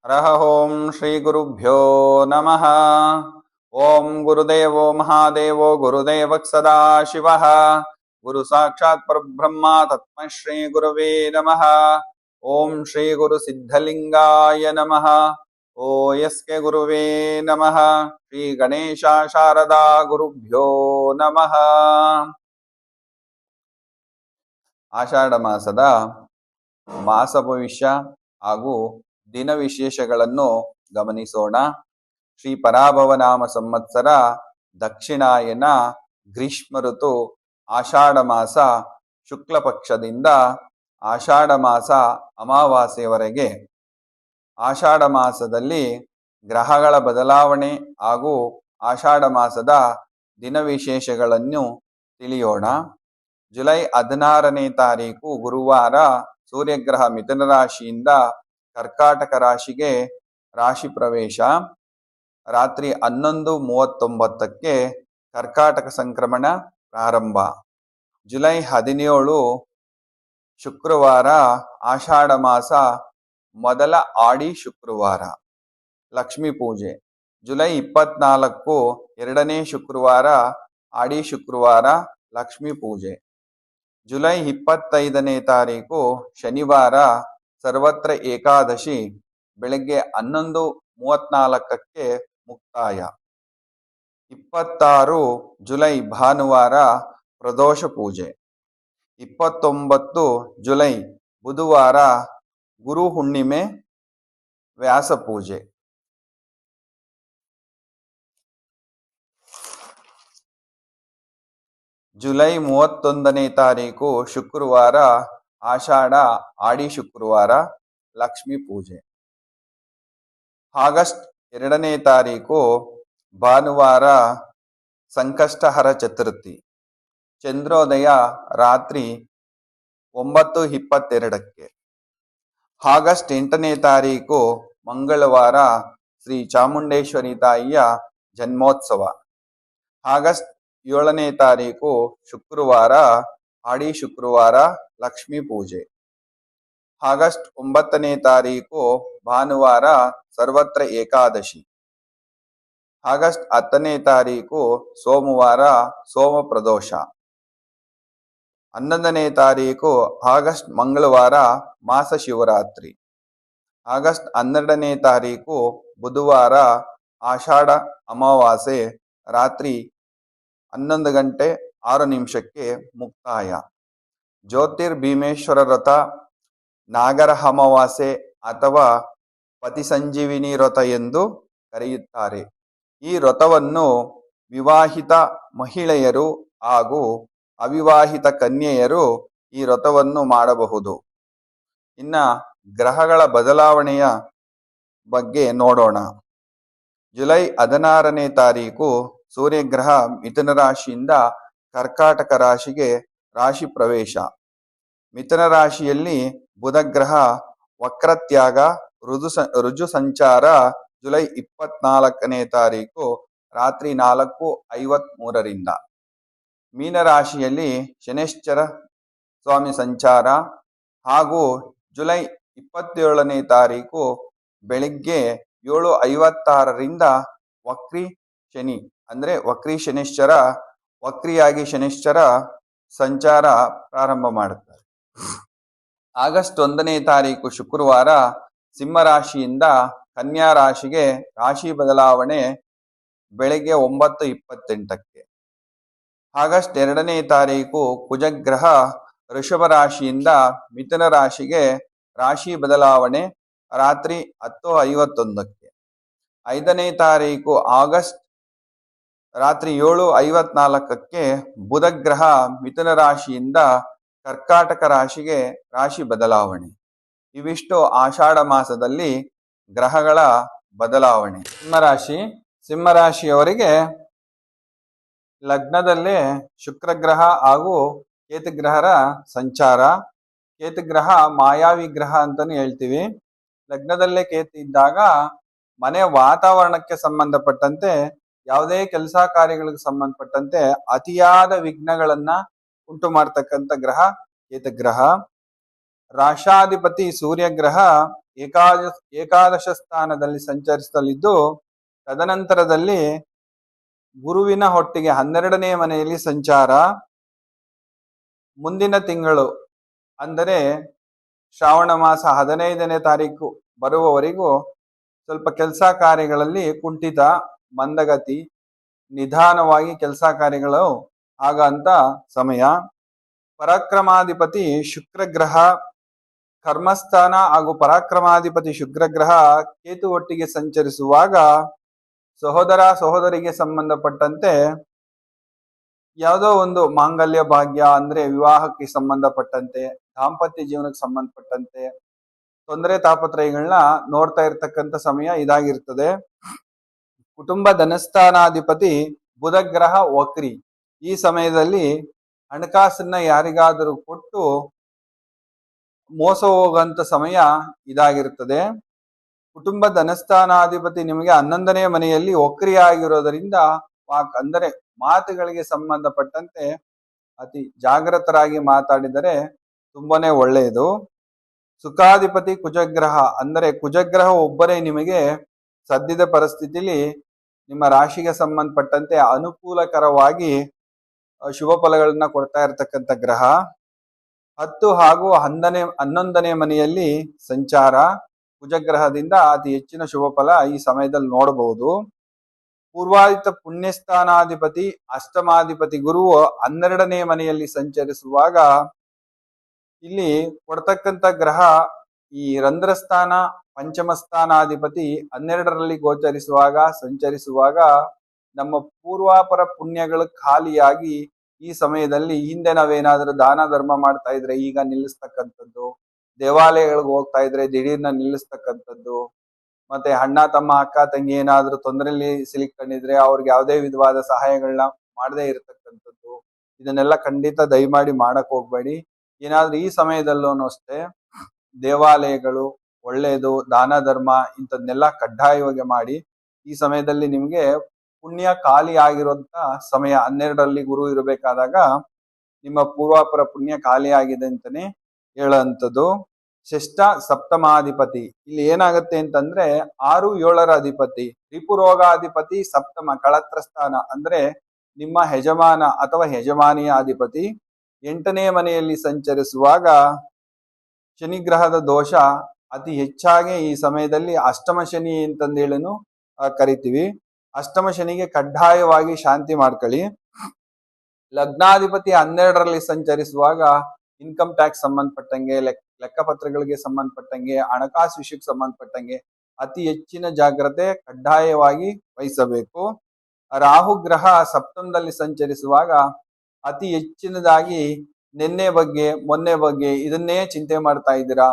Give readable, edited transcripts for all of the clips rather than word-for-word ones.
ಹರಃ ಓಂ ಶ್ರೀ ಗುರುಭ್ಯೋ ನಮಃ. ಓಂ ಗುರುದೇವೋ ಮಹಾದೇವೋ ಗುರುದೇವಃ ಸದಾಶಿವಃ. ಗುರು ಸಾಕ್ಷಾತ್ ಪರಬ್ರಹ್ಮ ತಸ್ಮೈ ಶ್ರೀ ಗುರವೇ ನಮಃ. ಓಂ ಶ್ರೀ ಗುರು ಸಿದ್ಧಲಿಂಗಾಯ ನಮಃ. ಓಯಸ್ಕೆ ಗುರುವೇ ನಮಃ. ಶ್ರೀ ಗಣೇಶ ಶಾರದಾ ಗುರುಭ್ಯೋ ನಮಃ. ಆಷಾಢ ಮಾಸದ ಮಾಸ ಭವಿಷ್ಯ ಹಾಗೂ ದಿನ ವಿಶೇಷಗಳನ್ನು ಗಮನಿಸೋಣ. ಶ್ರೀ ಪರಾಭವನಾಮ ಸಂವತ್ಸರ ದಕ್ಷಿಣಾಯನ ಗ್ರೀಷ್ಮ ಋತು ಆಷಾಢ ಮಾಸ ಶುಕ್ಲ ಪಕ್ಷದಿಂದ ಆಷಾಢ ಮಾಸ ಅಮಾವಾಸ್ಯೆಯವರೆಗೆ. ಆಷಾಢ ಮಾಸದಲ್ಲಿ ಗ್ರಹಗಳ ಬದಲಾವಣೆ ಹಾಗೂ ಆಷಾಢ ಮಾಸದ ದಿನ ವಿಶೇಷಗಳನ್ನು ತಿಳಿಯೋಣ. ಜುಲೈ 16ನೇ ತಾರೀಕು ಗುರುವಾರ ಸೂರ್ಯಗ್ರಹ ಮಿಥುನ ರಾಶಿಯಿಂದ ಕರ್ಕಾಟಕ ರಾಶಿಗೆ ರಾಶಿ ಪ್ರವೇಶ. ರಾತ್ರಿ 11:39ಕ್ಕೆ ಕರ್ಕಾಟಕ ಸಂಕ್ರಮಣ ಪ್ರಾರಂಭ. ಜುಲೈ 17 ಶುಕ್ರವಾರ ಆಷಾಢ ಮಾಸ ಮೊದಲ ಆಡಿ ಶುಕ್ರವಾರ, ಲಕ್ಷ್ಮೀ ಪೂಜೆ. ಜುಲೈ 24 ಎರಡನೇ ಶುಕ್ರವಾರ ಆಡಿ ಶುಕ್ರವಾರ, ಲಕ್ಷ್ಮೀ ಪೂಜೆ. ಜುಲೈ 25ನೇ ತಾರೀಕು ಶನಿವಾರ ಸರ್ವತ್ರ ಏಕಾದಶಿ, ಬೆಳಗ್ಗೆ 11:34ಕ್ಕೆ ಮುಕ್ತಾಯ. 26 ಜುಲೈ ಭಾನುವಾರ ಪ್ರದೋಷ ಪೂಜೆ. 29 ಜುಲೈ ಬುಧವಾರ ಗುರು ಹುಣ್ಣಿಮೆ, ವ್ಯಾಸ ಪೂಜೆ. ಜುಲೈ 31ನೇ ತಾರೀಕು ಶುಕ್ರವಾರ ಆಷಾಢ ಆಡಿ ಶುಕ್ರವಾರ, ಲಕ್ಷ್ಮೀ ಪೂಜೆ. ಆಗಸ್ಟ್ 2ನೇ ತಾರೀಕು ಭಾನುವಾರ ಸಂಕಷ್ಟಹರ ಚತುರ್ಥಿ. ಚಂದ್ರೋದಯ ರಾತ್ರಿ 9:22ಕ್ಕೆ. ಆಗಸ್ಟ್ 8ನೇ ತಾರೀಕು ಮಂಗಳವಾರ ಶ್ರೀ ಚಾಮುಂಡೇಶ್ವರಿ ತಾಯಿಯ ಜನ್ಮೋತ್ಸವ. ಆಗಸ್ಟ್ 7ನೇ ತಾರೀಕು ಶುಕ್ರವಾರ ಆಡಿ ಶುಕ್ರವಾರ, ಲಕ್ಷ್ಮೀ ಪೂಜೆ. ಆಗಸ್ಟ್ 9ನೇ ತಾರೀಕು ಭಾನುವಾರ ಸರ್ವತ್ರ ಏಕಾದಶಿ. ಆಗಸ್ಟ್ 10ನೇ ತಾರೀಕು ಸೋಮವಾರ ಸೋಮ ಪ್ರದೋಷ. 11ನೇ ತಾರೀಕು ಆಗಸ್ಟ್ ಮಂಗಳವಾರ ಮಾಸ ಶಿವರಾತ್ರಿ. ಆಗಸ್ಟ್ 12ನೇ ತಾರೀಕು ಬುಧವಾರ ಆಷಾಢ ಅಮಾವಾಸ್ಯೆ, ರಾತ್ರಿ 11:06 ಮುಕ್ತಾಯ. ಜ್ಯೋತಿರ್ಭೀಮೇಶ್ವರ ವ್ರತ, ನಾಗರ ಅಮಾವಾಸ್ಯೆ ಅಥವಾ ಪತಿ ಸಂಜೀವಿನಿ ವ್ರತ ಎಂದು ಕರೆಯುತ್ತಾರೆ. ಈ ವ್ರತವನ್ನು ವಿವಾಹಿತ ಮಹಿಳೆಯರು ಹಾಗೂ ಅವಿವಾಹಿತ ಕನ್ಯೆಯರು ಈ ವ್ರತವನ್ನು ಮಾಡಬಹುದು. ಇನ್ನ ಗ್ರಹಗಳ ಬದಲಾವಣೆಯ ಬಗ್ಗೆ ನೋಡೋಣ. ಜುಲೈ 16ನೇ ತಾರೀಕು ಸೂರ್ಯಗ್ರಹ ಮಿಥುನ ರಾಶಿಯಿಂದ ಕರ್ಕಾಟಕ ರಾಶಿಗೆ ರಾಶಿ ಪ್ರವೇಶ. ಮಿಥುನ ರಾಶಿಯಲ್ಲಿ ಬುಧಗ್ರಹ ವಕ್ರತ್ಯಾಗ ರುಜು ಸಂಚಾರ ಜುಲೈ 24ನೇ ತಾರೀಕು ರಾತ್ರಿ 4:53ರಿಂದ. ಮೀನರಾಶಿಯಲ್ಲಿ ಶನೈಶ್ಚರ ಸ್ವಾಮಿ ಸಂಚಾರ ಹಾಗೂ ಜುಲೈ 27ನೇ ತಾರೀಕು ಬೆಳಿಗ್ಗೆ 7:56ರಿಂದ ವಕ್ರಿ ಶನಿ ಅಂದ್ರೆ ವಕ್ರಿ ಶನಿಶ್ಚರ, ವಕ್ರಿಯಾಗಿ ಶನಿಶ್ಚರ ಸಂಚಾರ ಪ್ರಾರಂಭ ಮಾಡುತ್ತಾರೆ. ಆಗಸ್ಟ್ 1ನೇ ತಾರೀಕು ಶುಕ್ರವಾರ ಸಿಂಹರಾಶಿಯಿಂದ ಕನ್ಯಾ ರಾಶಿಗೆ ರಾಶಿ ಬದಲಾವಣೆ ಬೆಳಗ್ಗೆ 9:28ಕ್ಕೆ. ಆಗಸ್ಟ್ 2ನೇ ತಾರೀಕು ಕುಜಗ್ರಹ ಋಷಭ ರಾಶಿಯಿಂದ ಮಿಥುನ ರಾಶಿಗೆ ರಾಶಿ ಬದಲಾವಣೆ ರಾತ್ರಿ 10:51ಕ್ಕೆ. 5ನೇ ತಾರೀಕು ಆಗಸ್ಟ್ ರಾತ್ರಿ 7:54ಕ್ಕೆ ಬುಧಗ್ರಹ ಮಿಥುನ ರಾಶಿಯಿಂದ ಕರ್ಕಾಟಕ ರಾಶಿಗೆ ರಾಶಿ ಬದಲಾವಣೆ. ಇವಿಷ್ಟು ಆಷಾಢ ಮಾಸದಲ್ಲಿ ಗ್ರಹಗಳ ಬದಲಾವಣೆ. ಸಿಂಹರಾಶಿಯವರಿಗೆ ಲಗ್ನದಲ್ಲೇ ಶುಕ್ರಗ್ರಹ ಹಾಗೂ ಕೇತುಗ್ರಹರ ಸಂಚಾರ. ಕೇತುಗ್ರಹ ಮಾಯಾವಿ ಗ್ರಹ ಅಂತಾನು ಹೇಳ್ತೀವಿ. ಲಗ್ನದಲ್ಲೇ ಕೇತು ಇದ್ದಾಗ ಮನೆ ವಾತಾವರಣಕ್ಕೆ ಸಂಬಂಧಪಟ್ಟಂತೆ, ಯಾವುದೇ ಕೆಲಸ ಕಾರ್ಯಗಳಿಗೆ ಸಂಬಂಧಪಟ್ಟಂತೆ ಅತಿಯಾದ ವಿಘ್ನಗಳನ್ನ ಉಂಟು ಮಾಡ್ತಕ್ಕಂಥ ಗ್ರಹ ಕೇತುಗ್ರಹ. ರಾಶಾಧಿಪತಿ ಸೂರ್ಯಗ್ರಹ ಏಕಾದಶ ಸ್ಥಾನದಲ್ಲಿ ಸಂಚರಿಸಲಿದ್ದು, ತದನಂತರದಲ್ಲಿ ಗುರುವಿನ ಹೊಟ್ಟಿಗೆ 12ನೇ ಮನೆಯಲ್ಲಿ ಸಂಚಾರ. ಮುಂದಿನ ತಿಂಗಳು ಅಂದರೆ ಶ್ರಾವಣ ಮಾಸ 15ನೇ ತಾರೀಕು ಬರುವವರೆಗೂ ಸ್ವಲ್ಪ ಕೆಲಸ ಕಾರ್ಯಗಳಲ್ಲಿ ಕುಂಠಿತ, ಮಂದಗತಿ, ನಿಧಾನವಾಗಿ ಕೆಲಸ ಕಾರ್ಯಗಳು ಆಗಂತ ಸಮಯ. ಪರಾಕ್ರಮಾಧಿಪತಿ ಶುಕ್ರ ಗ್ರಹ, ಕರ್ಮಸ್ಥಾನ ಹಾಗೂ ಪರಾಕ್ರಮಾಧಿಪತಿ ಶುಕ್ರ ಗ್ರಹ ಕೇತು ಒಟ್ಟಿಗೆ ಸಂಚರಿಸುವಾಗ ಸಹೋದರ ಸಹೋದರಿಗೆ ಸಂಬಂಧಪಟ್ಟಂತೆ ಯಾವುದೋ ಒಂದು ಮಾಂಗಲ್ಯ ಭಾಗ್ಯ ಅಂದ್ರೆ ವಿವಾಹಕ್ಕೆ ಸಂಬಂಧಪಟ್ಟಂತೆ, ದಾಂಪತ್ಯ ಜೀವನಕ್ಕೆ ಸಂಬಂಧಪಟ್ಟಂತೆ ತೊಂದರೆ ತಾಪತ್ರಯಗಳನ್ನ ನೋಡ್ತಾ ಇರ್ತಕ್ಕಂಥ ಸಮಯ ಇದಾಗಿರ್ತದೆ. ಕುಟುಂಬ ಧನಸ್ಥಾನಾಧಿಪತಿ ಬುಧ ಗ್ರಹ ವಕ್ರಿ. ಈ ಸಮಯದಲ್ಲಿ ಹಣಕಾಸನ್ನ ಯಾರಿಗಾದರೂ ಕೊಟ್ಟು ಮೋಸ ಹೋಗುವಂತ ಸಮಯ ಇದಾಗಿರ್ತದೆ. ಕುಟುಂಬ ಧನಸ್ಥಾನಾಧಿಪತಿ ನಿಮಗೆ 11ನೇ ಮನೆಯಲ್ಲಿ ವಕ್ರಿ ಆಗಿರೋದರಿಂದ ಅಂದರೆ ಮಾತುಗಳಿಗೆ ಸಂಬಂಧಪಟ್ಟಂತೆ ಅತಿ ಜಾಗೃತರಾಗಿ ಮಾತಾಡಿದರೆ ತುಂಬಾನೇ ಒಳ್ಳೆಯದು. ಸುಖಾಧಿಪತಿ ಕುಜಗ್ರಹ, ಅಂದರೆ ಕುಜಗ್ರಹ ಒಬ್ಬರೇ ನಿಮಗೆ ಸದ್ಯದ ಪರಿಸ್ಥಿತಿಲಿ ನಿಮ್ಮ ರಾಶಿಗೆ ಸಂಬಂಧಪಟ್ಟಂತೆ ಅನುಕೂಲಕರವಾಗಿ ಶುಭ ಫಲಗಳನ್ನ ಕೊಡ್ತಾ ಇರತಕ್ಕಂಥ ಗ್ರಹ. 10 ಹಾಗೂ 11ನೇ ಮನೆಯಲ್ಲಿ ಸಂಚಾರ ಕುಜಗ್ರಹದಿಂದ ಅತಿ ಹೆಚ್ಚಿನ ಶುಭ ಫಲ ಈ ಸಮಯದಲ್ಲಿ ನೋಡಬಹುದು. ಪೂರ್ವಾದಿತ ಪುಣ್ಯಸ್ಥಾನಾಧಿಪತಿ ಅಷ್ಟಮಾಧಿಪತಿ ಗುರುವು 12ನೇ ಮನೆಯಲ್ಲಿ ಸಂಚರಿಸುವಾಗ ಇಲ್ಲಿ ಕೊಡ್ತಕ್ಕಂಥ ಗ್ರಹ ಈ ರಂಧ್ರಸ್ಥಾನ ಪಂಚಮ ಸ್ಥಾನಾಧಿಪತಿ 12ರಲ್ಲಿ ಸಂಚರಿಸುವಾಗ ನಮ್ಮ ಪೂರ್ವಾಪರ ಪುಣ್ಯಗಳು ಖಾಲಿಯಾಗಿ ಈ ಸಮಯದಲ್ಲಿ ಹಿಂದೆ ನಾವೇನಾದ್ರೂ ದಾನ ಧರ್ಮ ಮಾಡ್ತಾ ಇದ್ರೆ ಈಗ ನಿಲ್ಲಿಸ್ತಕ್ಕಂಥದ್ದು, ದೇವಾಲಯಗಳಿಗೆ ಹೋಗ್ತಾ ಇದ್ರೆ ದಿಢೀರ್ನ ನಿಲ್ಲಿಸ್ತಕ್ಕಂಥದ್ದು, ಮತ್ತೆ ಅಣ್ಣ ತಮ್ಮ ಅಕ್ಕ ತಂಗಿ ಏನಾದ್ರೂ ತೊಂದರೆಯಲ್ಲಿ ಸಿಲುಕೊಂಡಿದ್ರೆ ಅವ್ರಿಗೆ ಯಾವುದೇ ವಿಧವಾದ ಸಹಾಯಗಳನ್ನ ಮಾಡದೇ ಇರತಕ್ಕಂಥದ್ದು, ಇದನ್ನೆಲ್ಲ ಖಂಡಿತ ದಯಮಾಡಿ ಮಾಡಕ್ ಹೋಗ್ಬೇಡಿ. ಏನಾದ್ರೂ ಈ ಸಮಯದಲ್ಲೂ ಅಷ್ಟೇ ದೇವಾಲಯಗಳು ಒಳ್ಳೆಯದು, ದಾನ ಧರ್ಮ ಇಂಥದ್ನೆಲ್ಲ ಕಡ್ಡಾಯವಾಗಿ ಮಾಡಿ. ಈ ಸಮಯದಲ್ಲಿ ನಿಮ್ಗೆ ಪುಣ್ಯ ಖಾಲಿ ಆಗಿರುವಂತ ಸಮಯ. 12ರಲ್ಲಿ ಗುರು ಇರಬೇಕಾದಾಗ ನಿಮ್ಮ ಪೂರ್ವಾಪರ ಪುಣ್ಯ ಖಾಲಿ ಆಗಿದೆ ಅಂತಾನೆ ಹೇಳುವಂಥದ್ದು. ಷಷ್ಠ ಸಪ್ತಮಾಧಿಪತಿ ಇಲ್ಲಿ ಏನಾಗುತ್ತೆ ಅಂತಂದ್ರೆ 6, 7ರ ಅಧಿಪತಿ ರಿಪುರೋಗಾಧಿಪತಿ ಸಪ್ತಮ ಕಳತ್ರ ಸ್ಥಾನ, ಅಂದ್ರೆ ನಿಮ್ಮ ಯಜಮಾನ ಅಥವಾ ಯಜಮಾನಿಯ ಅಧಿಪತಿ 8ನೇ ಮನೆಯಲ್ಲಿ ಸಂಚರಿಸುವಾಗ ಶನಿಗ್ರಹದ ದೋಷ ಅತಿ ಹೆಚ್ಚಾಗಿ ಈ ಸಮಯದಲ್ಲಿ ಅಷ್ಟಮ ಶನಿ ಅಂತಂದೇಳನು ಕರಿತೀವಿ. ಅಷ್ಟಮ ಶನಿಗೆ ಕಡ್ಡಾಯವಾಗಿ ಶಾಂತಿ ಮಾಡ್ಕೊಳ್ಳಿ. ಲಗ್ನಾಧಿಪತಿ 12ರಲ್ಲಿ ಸಂಚರಿಸುವಾಗ ಇನ್ಕಮ್ ಟ್ಯಾಕ್ಸ್ ಸಂಬಂಧಪಟ್ಟಂಗೆ, ಲೆಕ್ಕಪತ್ರಗಳಿಗೆ ಸಂಬಂಧಪಟ್ಟಂಗೆ, ಹಣಕಾಸು ವಿಷಯಕ್ಕೆ ಸಂಬಂಧಪಟ್ಟಂಗೆ ಅತಿ ಹೆಚ್ಚಿನ ಜಾಗ್ರತೆ ಕಡ್ಡಾಯವಾಗಿ ವಹಿಸಬೇಕು. ರಾಹು ಗ್ರಹ ಸಪ್ತಮದಲ್ಲಿ ಸಂಚರಿಸುವಾಗ ಅತಿ ಹೆಚ್ಚಿನದಾಗಿ ನಿನ್ನೆ ಬಗ್ಗೆ ಮೊನ್ನೆ ಬಗ್ಗೆ ಇದನ್ನೇ ಚಿಂತೆ ಮಾಡ್ತಾ ಇದ್ದೀರಾ.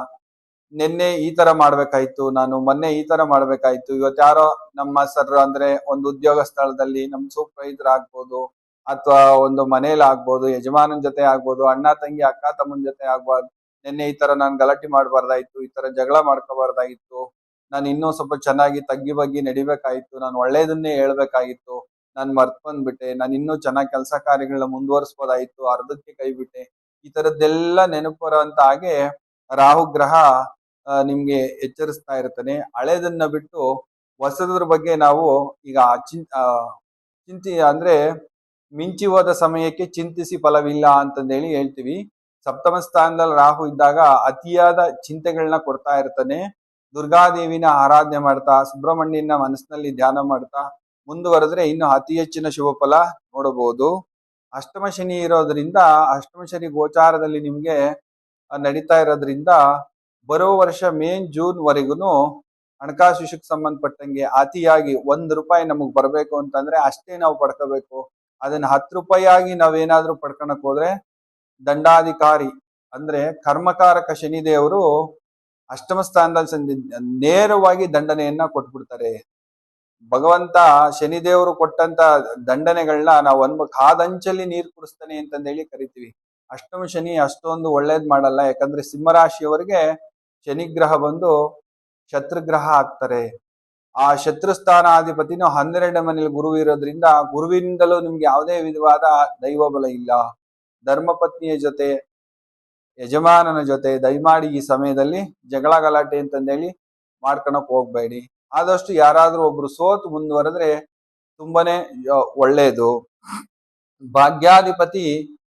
ನಿನ್ನೆ ಈ ತರ ಮಾಡ್ಬೇಕಾಯ್ತು, ನಾನು ಮೊನ್ನೆ ಈ ತರ ಮಾಡ್ಬೇಕಾಯ್ತು, ಇವತ್ತು ಯಾರೋ ನಮ್ಮ ಸರ್ ಅಂದ್ರೆ ಒಂದು ಉದ್ಯೋಗ ಸ್ಥಳದಲ್ಲಿ ನಮ್ ಸೂಪರ್ವೈಸರ್ ಆಗ್ಬೋದು, ಅಥವಾ ಒಂದು ಮನೇಲಿ ಆಗ್ಬೋದು, ಯಜಮಾನನ ಜೊತೆ ಆಗ್ಬೋದು, ಅಣ್ಣ ತಂಗಿ ಅಕ್ಕ ತಮ್ಮನ ಜೊತೆ ಆಗ್ಬೋದು, ನಿನ್ನೆ ಈ ತರ ನಾನು ಗಲಾಟೆ ಮಾಡ್ಬಾರ್ದಾಯ್ತು, ಈ ತರ ಜಗಳ ಮಾಡ್ಕೋಬಾರ್ದಾಗಿತ್ತು, ನಾನು ಇನ್ನೂ ಸ್ವಲ್ಪ ಚೆನ್ನಾಗಿ ತಗ್ಗಿ ಬಗ್ಗಿ ನಡಿಬೇಕಾಗಿತ್ತು, ನಾನು ಒಳ್ಳೇದನ್ನೇ ಹೇಳ್ಬೇಕಾಗಿತ್ತು, ನಾನು ಮರ್ತ್ ಬಂದ್ಬಿಟ್ಟೆ, ನಾನು ಇನ್ನೂ ಚೆನ್ನಾಗಿ ಕೆಲಸ ಕಾರ್ಯಗಳನ್ನ ಮುಂದುವರಿಸ್ಬೋದಾಯ್ತು, ಅರ್ಧಕ್ಕೆ ಕೈ ಬಿಟ್ಟೆ. ಈ ತರದ್ದೆಲ್ಲ ನೆನಪು ಬರುವಂತ ಹಾಗೆ ರಾಹು ಗ್ರಹ ನಿಮ್ಗೆ ಎಚ್ಚರಿಸ್ತಾ ಇರ್ತಾನೆ. ಹಳೇದನ್ನ ಬಿಟ್ಟು ಹೊಸದ್ರ ಬಗ್ಗೆ ನಾವು ಈಗ ಅಂದ್ರೆ ಮಿಂಚಿ ಹೋದ ಸಮಯಕ್ಕೆ ಚಿಂತಿಸಿ ಫಲವಿಲ್ಲ ಅಂತಂದೇಳಿ ಹೇಳ್ತೀವಿ. ಸಪ್ತಮ ಸ್ಥಾನದಲ್ಲಿ ರಾಹು ಇದ್ದಾಗ ಅತಿಯಾದ ಚಿಂತೆಗಳನ್ನ ಕೊಡ್ತಾ ಇರ್ತಾನೆ. ದುರ್ಗಾದೇವಿನ ಆರಾಧನೆ ಮಾಡ್ತಾ, ಸುಬ್ರಹ್ಮಣ್ಯನ ಮನಸ್ಸಿನಲ್ಲಿ ಧ್ಯಾನ ಮಾಡ್ತಾ ಮುಂದುವರೆದ್ರೆ ಇನ್ನು ಅತಿ ಹೆಚ್ಚಿನ ಶುಭ ಫಲ ನೋಡಬಹುದು. ಅಷ್ಟಮ ಶನಿ ಇರೋದ್ರಿಂದ, ಅಷ್ಟಮ ಶನಿ ಗೋಚಾರದಲ್ಲಿ ನಿಮ್ಗೆ ನಡೀತಾ ಇರೋದ್ರಿಂದ ಬರೋ ವರ್ಷ ಮೇ ಜೂನ್ ವರೆಗೂ ಹಣಕಾಸು ವಿಷಯಕ್ಕೆ ಸಂಬಂಧಪಟ್ಟಂಗೆ ಅತಿಯಾಗಿ ₹1 ನಮಗ್ ಬರ್ಬೇಕು ಅಂತಂದ್ರೆ ಅಷ್ಟೇ ನಾವು ಪಡ್ಕೋಬೇಕು. ಅದನ್ನ ₹10 ಆಗಿ ನಾವೇನಾದ್ರೂ ಪಡ್ಕೊಳಕ್ ಹೋದ್ರೆ ದಂಡಾಧಿಕಾರಿ ಅಂದ್ರೆ ಕರ್ಮಕಾರಕ ಶನಿದೇವರು ಅಷ್ಟಮ ಸ್ಥಾನದಲ್ಲಿ ನೇರವಾಗಿ ದಂಡನೆಯನ್ನ ಕೊಟ್ಬಿಡ್ತಾರೆ. ಭಗವಂತ ಶನಿದೇವರು ಕೊಟ್ಟಂತ ದಂಡನೆಗಳನ್ನ ನಾವು ಕಾದಂಚಲ್ಲಿ ನೀರು ಕುಡಿಸ್ತಾನೆ ಅಂತಂದೇಳಿ ಕರಿತೀವಿ. ಅಷ್ಟಮ ಶನಿ ಅಷ್ಟೊಂದು ಒಳ್ಳೇದ್ ಮಾಡಲ್ಲ. ಯಾಕಂದ್ರೆ ಸಿಂಹರಾಶಿಯವರಿಗೆ ಶನಿಗ್ರಹ ಬಂದು ಶತ್ರುಗ್ರಹ ಆಗ್ತಾರೆ. ಆ ಶತ್ರು ಸ್ಥಾನಾಧಿಪತಿನೂ 12ನೇ ಮನೇಲಿ ಗುರು ಇರೋದ್ರಿಂದ ಗುರುವಿನಿಂದಲೂ ನಿಮ್ಗೆ ಯಾವುದೇ ವಿಧವಾದ ದೈವ ಬಲ ಇಲ್ಲ. ಧರ್ಮಪತ್ನಿಯ ಜೊತೆ ಯಜಮಾನನ ಜೊತೆ ದಯಮಾಡಿ ಈ ಸಮಯದಲ್ಲಿ ಜಗಳ ಗಲಾಟೆ ಅಂತಂದೇಳಿ ಮಾಡ್ಕೊಳಕ್ ಹೋಗ್ಬೇಡಿ. ಆದಷ್ಟು ಯಾರಾದ್ರೂ ಒಬ್ರು ಸೋತು ಮುಂದುವರೆದ್ರೆ ತುಂಬಾನೇ ಒಳ್ಳೇದು. ಭಾಗ್ಯಾಧಿಪತಿ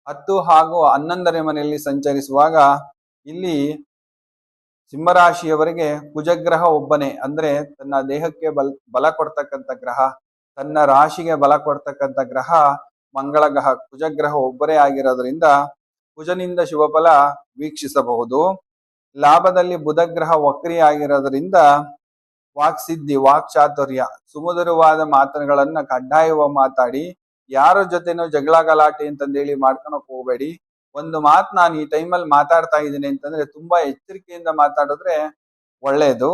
10 ಹಾಗೂ 11ನೇ ಮನೆಯಲ್ಲಿ ಸಂಚರಿಸುವಾಗ ಇಲ್ಲಿ ಸಿಂಹರಾಶಿಯವರಿಗೆ ಕುಜಗ್ರಹ ಒಬ್ಬನೇ, ಅಂದ್ರೆ ತನ್ನ ದೇಹಕ್ಕೆ ಬಲ ಕೊಡ್ತಕ್ಕಂಥ ಗ್ರಹ, ತನ್ನ ರಾಶಿಗೆ ಬಲ ಕೊಡ್ತಕ್ಕಂಥ ಗ್ರಹ ಮಂಗಳ ಗ್ರಹ, ಕುಜಗ್ರಹ ಒಬ್ಬರೇ ಆಗಿರೋದ್ರಿಂದ ಕುಜನಿಂದ ಶುಭಫಲ ವೀಕ್ಷಿಸಬಹುದು. ಲಾಭದಲ್ಲಿ ಬುಧಗ್ರಹ ವಕ್ರಿ ಆಗಿರೋದ್ರಿಂದ ವಾಕ್ಸಿದ್ಧಿ, ವಾಕ್ಚಾತುರ್ಯ, ಸುಮಧುರವಾದ ಮಾತುಗಳನ್ನ ಕಡ್ಡಾಯವಾಗಿ ಮಾತಾಡಿ ಯಾರ ಜೊತೆನೂ ಜಗಳ ಗಲಾಟೆ ಅಂತಂದೇಳಿ ಮಾಡ್ಕೊಳಕ್ ಹೋಗ್ಬೇಡಿ. ಒಂದು ಮಾತು ನಾನು ಈ ಟೈಮಲ್ಲಿ ಮಾತಾಡ್ತಾ ಇದ್ದೀನಿ ಅಂತಂದ್ರೆ ತುಂಬಾ ಎಚ್ಚರಿಕೆಯಿಂದ ಮಾತಾಡಿದ್ರೆ ಒಳ್ಳೇದು.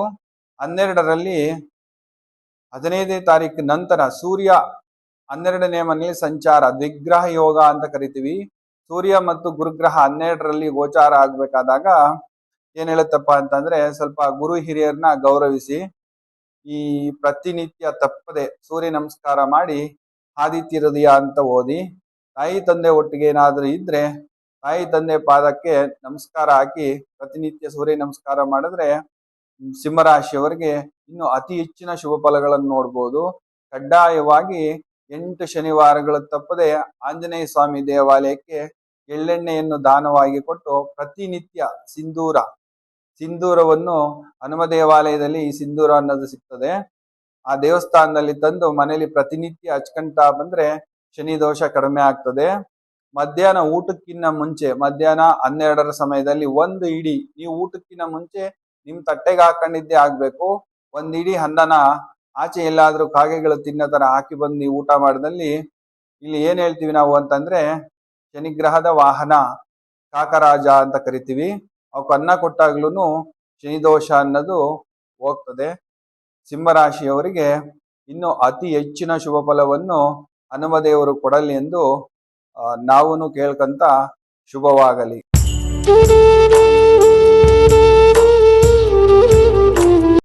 12ರಲ್ಲಿ 15ನೇ ತಾರೀಕು ನಂತರ ಸೂರ್ಯ 12ನೇ ಮನೆಯಲ್ಲಿ ಸಂಚಾರ, ದ್ವಿಗ್ರಹ ಯೋಗ ಅಂತ ಕರಿತೀವಿ. ಸೂರ್ಯ ಮತ್ತು ಗುರುಗ್ರಹ 12ರಲ್ಲಿ ಗೋಚಾರ ಆಗ್ಬೇಕಾದಾಗ ಏನ್ ಹೇಳುತ್ತಪ್ಪ ಅಂತಂದ್ರೆ, ಸ್ವಲ್ಪ ಗುರು ಹಿರಿಯರನ್ನ ಗೌರವಿಸಿ, ಈ ಪ್ರತಿನಿತ್ಯ ತಪ್ಪದೆ ಸೂರ್ಯ ನಮಸ್ಕಾರ ಮಾಡಿ, ಆದಿತ್ಯ ಹೃದಯ ಅಂತ ಓದಿ, ತಾಯಿ ತಂದೆ ಒಟ್ಟಿಗೆ ಏನಾದ್ರೂ ಇದ್ರೆ ತಾಯಿ ತಂದೆ ಪಾದಕ್ಕೆ ನಮಸ್ಕಾರ ಹಾಕಿ ಪ್ರತಿನಿತ್ಯ ಸೂರ್ಯ ನಮಸ್ಕಾರ ಮಾಡಿದ್ರೆ ಸಿಂಹರಾಶಿಯವರಿಗೆ ಇನ್ನು ಅತಿ ಹೆಚ್ಚಿನ ಶುಭ ಫಲಗಳನ್ನು ನೋಡ್ಬೋದು. ಕಡ್ಡಾಯವಾಗಿ 8 ಶನಿವಾರಗಳು ತಪ್ಪದೆ ಆಂಜನೇಯ ಸ್ವಾಮಿ ದೇವಾಲಯಕ್ಕೆ ಎಳ್ಳೆಣ್ಣೆಯನ್ನು ದಾನವಾಗಿ ಕೊಟ್ಟು ಪ್ರತಿನಿತ್ಯ ಸಿಂಧೂರವನ್ನು ಹನುಮ ದೇವಾಲಯದಲ್ಲಿ ಈ ಸಿಂಧೂರ ಅನ್ನೋದು ಸಿಗ್ತದೆ, ಆ ದೇವಸ್ಥಾನದಲ್ಲಿ ತಂದು ಮನೆಯಲ್ಲಿ ಪ್ರತಿನಿತ್ಯ ಹಚ್ಕೊಂತಾ ಬಂದ್ರೆ ಶನಿ ದೋಷ ಕಡಿಮೆ ಆಗ್ತದೆ. ಮಧ್ಯಾಹ್ನ ಊಟಕ್ಕಿಂತ ಮುಂಚೆ, ಮಧ್ಯಾಹ್ನ 12ರ ಸಮಯದಲ್ಲಿ ಒಂದು ಇಡೀ, ನೀವು ಊಟಕ್ಕಿಂತ ಮುಂಚೆ ನಿಮ್ ತಟ್ಟೆಗೆ ಹಾಕೊಂಡಿದ್ದೇ ಆಗ್ಬೇಕು, ಒಂದ್ ಇಡೀ ಅನ್ನನ ಆಚೆ ಎಲ್ಲಾದ್ರೂ ಕಾಗೆಗಳು ತಿನ್ನೋ ತರ ಹಾಕಿ ಬಂದು ನೀವು ಊಟ ಮಾಡಿದಲ್ಲಿ, ಇಲ್ಲಿ ಏನ್ ಹೇಳ್ತೀವಿ ನಾವು ಅಂತಂದ್ರೆ ಶನಿಗ್ರಹದ ವಾಹನ ಕಾಕರಾಜ ಅಂತ ಕರಿತೀವಿ, ಅವಕ್ಕೆ ಅನ್ನ ಕೊಟ್ಟಾಗ್ಲೂ ಶನಿ ದೋಷ ಅನ್ನೋದು ಹೋಗ್ತದೆ. ಸಿಂಹರಾಶಿಯವರಿಗೆ ಇನ್ನು ಅತಿ ಹೆಚ್ಚಿನ ಶುಭ ಫಲವನ್ನು ಹನುಮದೇವರು ಕೊಡಲಿ ಎಂದು ನಾವು ಕೇಳ್ಕಂತ ಶುಭವಾಗಲಿ.